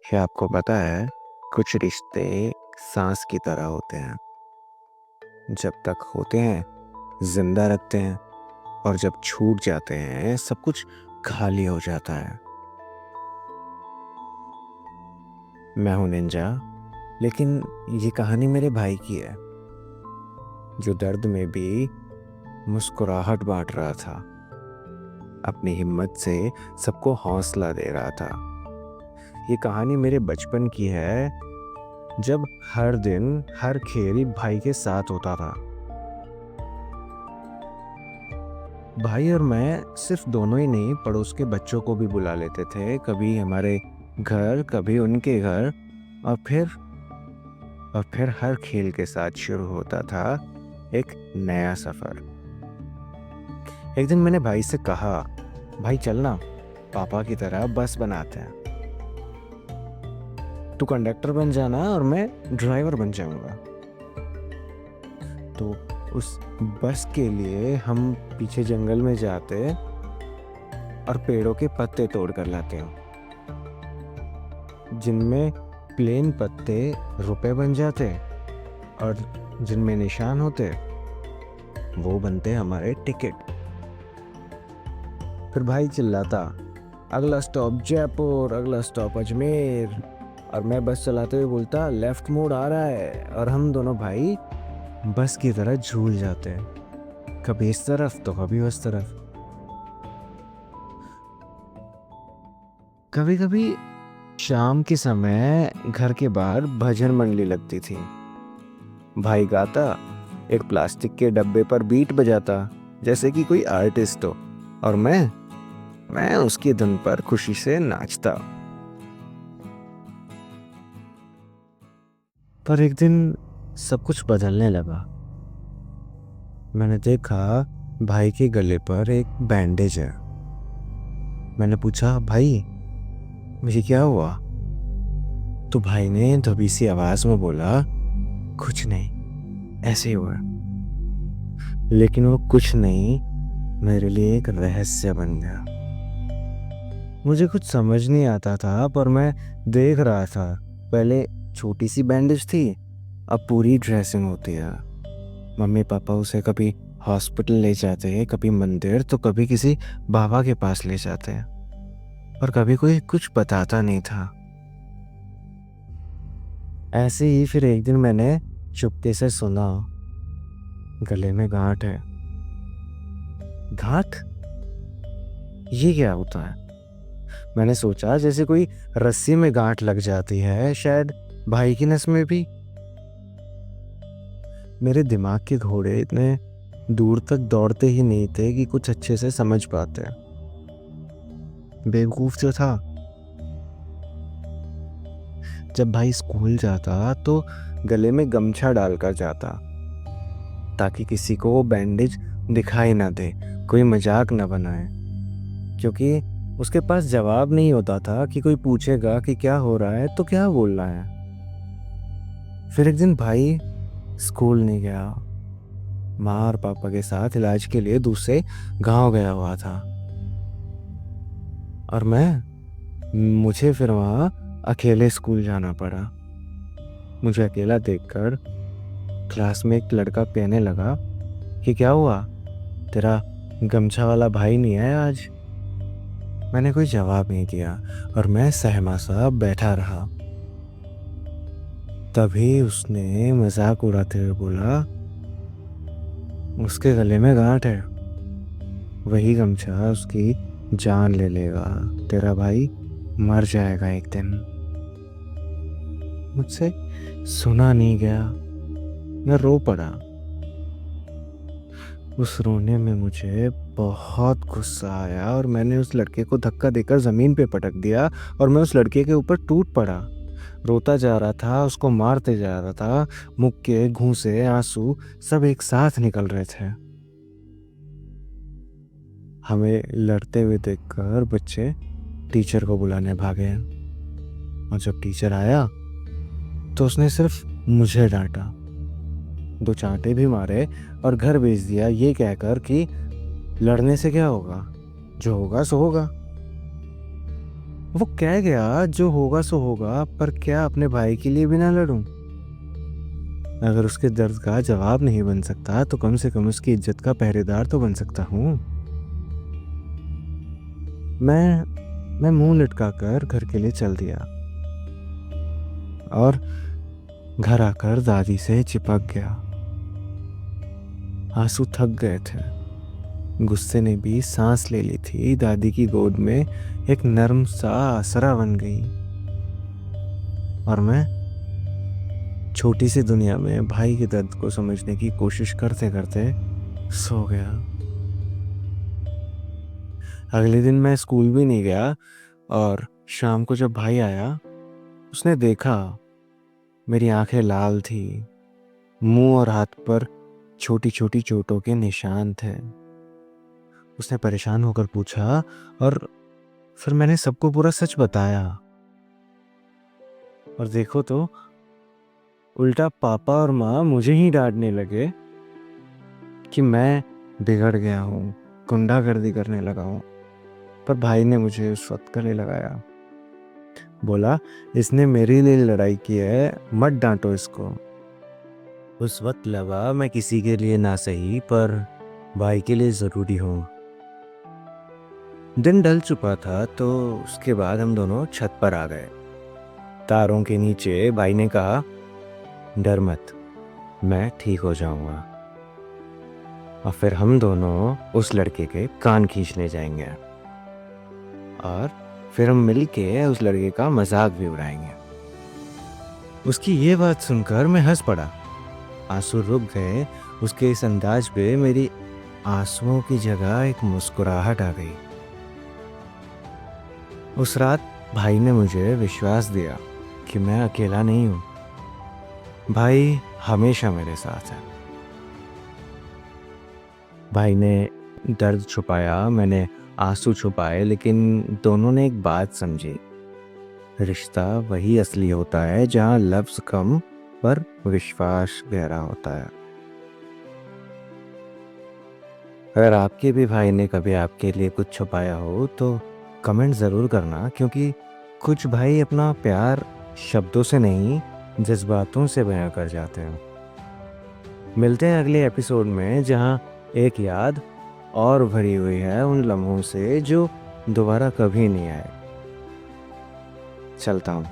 क्या आपको पता है, कुछ रिश्ते सांस की तरह होते हैं। जब तक होते हैं जिंदा रखते हैं, और जब छूट जाते हैं सब कुछ खाली हो जाता है। मैं हूं निंजा, लेकिन ये कहानी मेरे भाई की है, जो दर्द में भी मुस्कुराहट बांट रहा था, अपनी हिम्मत से सबको हौसला दे रहा था। ये कहानी मेरे बचपन की है, जब हर दिन हर खेल भाई के साथ होता था। भाई और मैं सिर्फ दोनों ही नहीं, पड़ोस के बच्चों को भी बुला लेते थे, कभी हमारे घर कभी उनके घर। और फिर हर खेल के साथ शुरू होता था एक नया सफर। एक दिन मैंने भाई से कहा, भाई चलना, पापा की तरह बस बनाते हैं। तू कंडक्टर बन जाना और मैं ड्राइवर बन जाऊंगा। तो उस बस के लिए हम पीछे जंगल में जाते और पेड़ों के पत्ते तोड़ कर लाते हैं, जिनमें प्लेन पत्ते रुपए बन जाते और जिनमें निशान होते वो बनते हमारे टिकट। फिर भाई चिल्लाता, अगला स्टॉप जयपुर, अगला स्टॉप अजमेर। और मैं बस चलाते हुए बोलता, लेफ्ट मोड़ आ रहा है। और हम दोनों भाई बस की तरह झूल जाते हैं, कभी इस तरफ तो कभी उस तरफ। कभी कभी शाम के समय घर के बाहर भजन मंडली लगती थी। भाई गाता, एक प्लास्टिक के डब्बे पर बीट बजाता जैसे कि कोई आर्टिस्ट हो, और मैं उसकी धुन पर खुशी से नाचता। पर एक दिन सब कुछ बदलने लगा। मैंने देखा भाई के गले पर एक बैंडेज है। मैंने पूछा, भाई मुझे क्या हुआ? तो भाई ने दबी सी आवाज में बोला, कुछ नहीं, ऐसे ही हुआ। लेकिन वो कुछ नहीं मेरे लिए एक रहस्य बन गया। मुझे कुछ समझ नहीं आता था, पर मैं देख रहा था। पहले छोटी सी बैंडेज थी, अब पूरी ड्रेसिंग होती है। मम्मी पापा उसे कभी हॉस्पिटल ले जाते हैं, कभी मंदिर, तो कभी किसी बाबा के पास ले जाते हैं, और कभी कोई कुछ बताता नहीं था। ऐसे ही फिर एक दिन मैंने चुपके से सुना, गले में गांठ है। गांठ? ये क्या होता है? मैंने सोचा जैसे कोई रस्सी में गांठ लग जाती है, शायद भाई की नस में भी। मेरे दिमाग के घोड़े इतने दूर तक दौड़ते ही नहीं थे कि कुछ अच्छे से समझ पाते। बेवकूफ जो था। जब भाई स्कूल जाता तो गले में गमछा डालकर जाता, ताकि किसी को वो बैंडेज दिखाई ना दे, कोई मजाक ना बनाए। क्योंकि उसके पास जवाब नहीं होता था कि कोई पूछेगा कि क्या हो रहा है तो क्या बोलना है। फिर एक दिन भाई स्कूल नहीं गया, माँ और पापा के साथ इलाज के लिए दूसरे गांव गया हुआ था। और मुझे फिर वहाँ अकेले स्कूल जाना पड़ा। मुझे अकेला देखकर क्लास में एक लड़का कहने लगा कि क्या हुआ, तेरा गमछा वाला भाई नहीं है आज? मैंने कोई जवाब नहीं दिया और मैं सहमा सा बैठा रहा। तभी उसने मजाक उड़ाते हुए बोला, उसके गले में गांठ है, वही गमछा उसकी जान ले लेगा, तेरा भाई मर जाएगा एक दिन। मुझसे सुना नहीं गया, मैं रो पड़ा। उस रोने में मुझे बहुत गुस्सा आया और मैंने उस लड़के को धक्का देकर जमीन पे पटक दिया, और मैं उस लड़के के ऊपर टूट पड़ा। रोता जा रहा था, उसको मारते जा रहा था। मुक्के, घूंसे, आंसू सब एक साथ निकल रहे थे। हमें लड़ते हुए देखकर बच्चे टीचर को बुलाने भागे, और जब टीचर आया तो उसने सिर्फ मुझे डांटा, 2 चांटे भी मारे और घर भेज दिया, ये कहकर कि लड़ने से क्या होगा, जो होगा सो होगा। वो कह गया जो होगा सो होगा, पर क्या अपने भाई के लिए भी ना लड़ूं? अगर उसके दर्द का जवाब नहीं बन सकता तो कम से कम उसकी इज्जत का पहरेदार तो बन सकता हूँ। मैं मुंह लटकाकर घर के लिए चल दिया और घर आकर दादी से चिपक गया। आंसू थक गए थे। गुस्से ने भी सांस ले ली थी। दादी की गोद में एक नर्म सा आसरा बन गई और मैं छोटी सी दुनिया में भाई के दर्द को समझने की कोशिश करते करते सो गया। अगले दिन मैं स्कूल भी नहीं गया और शाम को जब भाई आया, उसने देखा मेरी आंखें लाल थी, मुंह और हाथ पर छोटी छोटी चोटों के निशान थे। उसने परेशान होकर पूछा और फिर मैंने सबको पूरा सच बताया। और देखो तो उल्टा पापा और माँ मुझे ही डांटने लगे कि मैं बिगड़ गया हूँ, गुंडागर्दी करने लगा हूँ। पर भाई ने मुझे उस वक्त गले लगाया, बोला इसने मेरे लिए लड़ाई की है, मत डांटो इसको। उस वक्त लगा मैं किसी के लिए ना सही पर भाई के लिए ज़रूरी हूँ। दिन ढल चुका था तो उसके बाद हम दोनों छत पर आ गए। तारों के नीचे भाई ने कहा, डर मत, मैं ठीक हो जाऊंगा। और फिर हम दोनों उस लड़के के कान खींचने जाएंगे और फिर हम मिलके उस लड़के का मजाक भी उड़ाएंगे। उसकी ये बात सुनकर मैं हंस पड़ा। आंसू रुक गए। उसके इस अंदाज पे मेरी आंसुओं की जगह एक मुस्कुराहट आ गई। उस रात भाई ने मुझे विश्वास दिया कि मैं अकेला नहीं हूं। भाई हमेशा मेरे साथ है। भाई ने दर्द छुपाया, मैंने आंसू छुपाए, लेकिन दोनों ने एक बात समझी, रिश्ता वही असली होता है जहां लफ्ज कम पर विश्वास गहरा होता है। अगर आपके भी भाई ने कभी आपके लिए कुछ छुपाया हो तो कमेंट ज़रूर करना, क्योंकि कुछ भाई अपना प्यार शब्दों से नहीं जज्बातों से बयां कर जाते हैं। मिलते हैं अगले एपिसोड में, जहां एक याद और भरी हुई है उन लम्हों से जो दोबारा कभी नहीं आए। चलता हूँ।